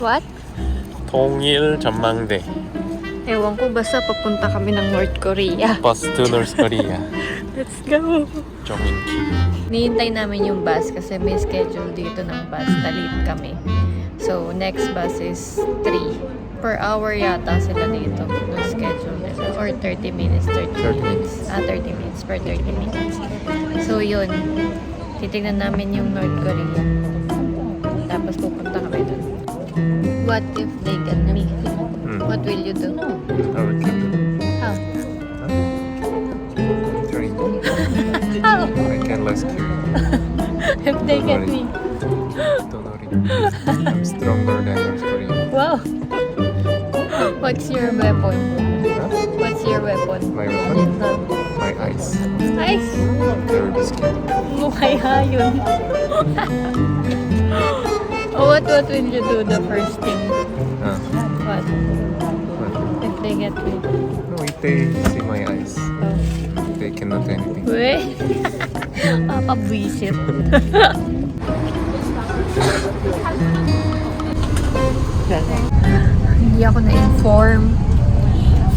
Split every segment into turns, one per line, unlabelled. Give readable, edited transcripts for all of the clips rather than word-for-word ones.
What?
동일 전망대.
Ewan ko, basta papunta kami ng North Korea.
Bus to North Korea.
Let's go!
정인키.
Nihintay namin yung bus kasi may schedule dito ng bus. Late kami. So, next bus is 3. Per hour yata sila dito. Yung schedule nila. Or 30 minutes, 30 minutes. 30 minutes per 30 minutes. So, yun. Titignan namin yung North Korea. Tapos pupunta kami dun. What if they get me? What will you do?
I would kill them.
How?
Train.
How?
I can rescue you.
If they get me.
Don't worry. I'm stronger than North Korea.
Wow! What's your weapon?
Huh?
What's your weapon?
My weapon?
Huh?
My eyes.
Nice!
They're risky.
Mukhay hayun. What will you do the first thing? What?
What?
If they get me?
No, if they see my eyes,
Oh.
they cannot do anything.
Uy! Papabwisit. Hindi ako na-inform.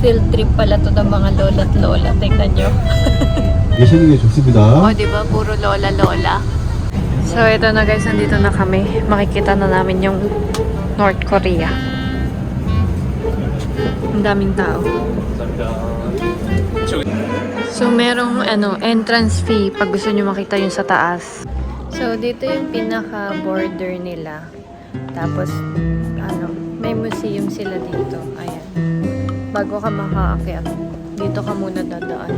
Field trip pala to ng mga lola't lola. Tingnan nyo.
계시는 게 좋습니다.
O, diba? Puro lola-lola. So, ito na guys. Nandito na kami. Makikita na namin yung North Korea. Ang daming tao. So, merong entrance fee pag gusto nyo makita yung sa taas. So, dito yung pinaka-border nila. Tapos, may museum sila dito. Ayan. Bago ka makaakyat, dito ka muna dadaan.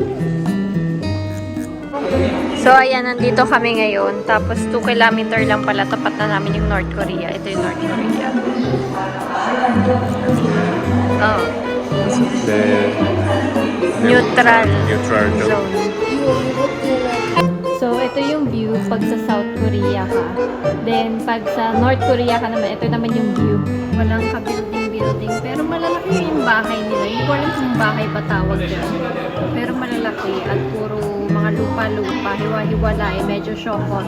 So, ayan, nandito kami ngayon. Tapos, 2 kilometer lang pala. Tapat na namin yung North Korea. Ito yung North Korea. Oh. Neutral zone. So, ito yung view pag sa South Korea ka. Then, pag sa North Korea ka naman, ito naman yung view. Walang ka-building-building. Pero malalaki yung bahay nila. Hindi ko alam kung bahay pa tawag dyan. Pero malalaki at puro mga lupa-lupa. Hiwa-hiwala eh. Medyo shokon.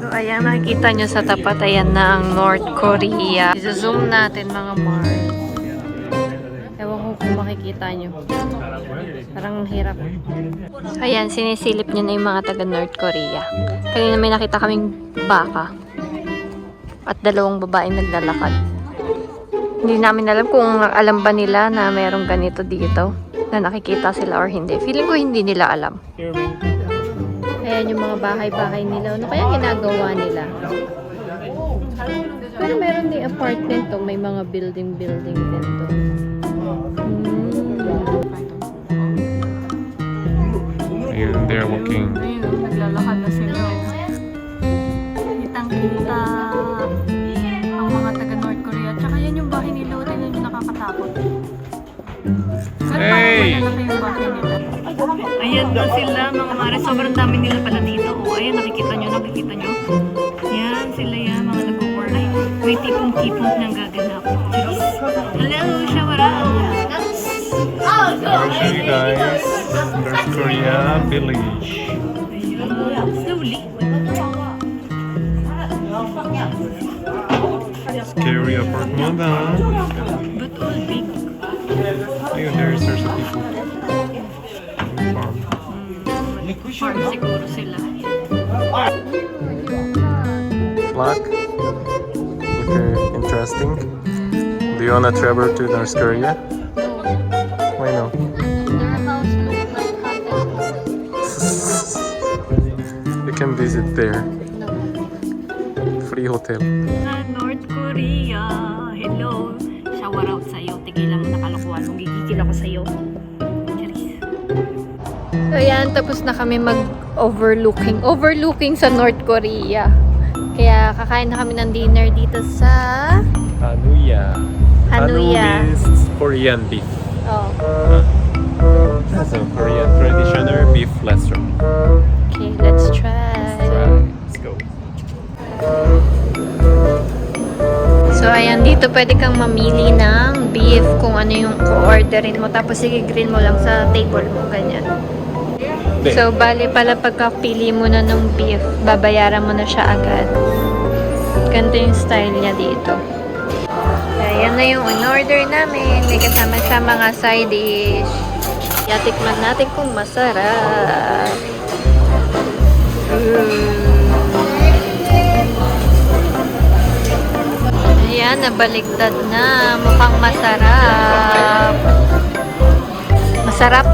So, ayan, nakikita nyo sa tapat. Ayan na ang North Korea. I-zoom natin mga Mars. Ewan ko kung makikita nyo. Parang hirap. Ayan, sinisilip nyo na yung mga taga North Korea. Kanina may nakita kaming baka. At 2 babaeng naglalakad. Hindi namin alam kung alam ba nila na merong ganito dito. Na nakikita sila or hindi. Feeling ko hindi nila alam. Ayan yung mga bahay-bahay nila. Ano kaya ginagawa nila? Pero meron din apartment to. May mga building-building din to.
And they're walking.
Ayun, naglalakad na sila. Kitang-kita ang mga taga North Korea. Tsaka yan yung bahay nila. Tingnan yung nakakatakot. Pero
Hey!
parang malaki yung bahay nila. Ayan na sila mga mare. Sobrang dami nila pala dito. O, ayan, nakikita nyo. Yan, sila yan, mga nag-work. Ay, may tipong-tipong nang gaganap. Hello, shower out!
I'll show you guys North Korea village.
Slowly.
Scary apartment, huh?
But all big.
Ayun, there's also people. Farm.
Farm siguro sila.
Flag. Okay, interesting. Do you wanna travel to North Korea? Why no?
Their house looks like haunted.
You can visit there. Free hotel.
North Korea. Hello. Shower out sa'yo. Tigilan mo na kalokohan. Kung gigigil ako sa'yo. Charis. So yan, tapos na kami overlooking sa North Korea. Kaya kakain na kami ng dinner dito sa
Hanuya.
Hanuya.
Hanu is Korean beef.
Oh.
So Korean traditional beef restaurant.
Okay, let's try.
Let's go.
So ayan, dito pwede kang mamili ng beef kung ano yung orderin mo. Tapos i-grill mo lang sa table mo, ganyan. So bali pala pagkapili mo na ng beef, babayaran mo na siya agad. Ganito yung style niya dito. na yung in-order namin. May kasama siya mga side dish. Yatikman natin kung masarap. Ayan, nabaligtad na. Mukhang masarap. Masarap.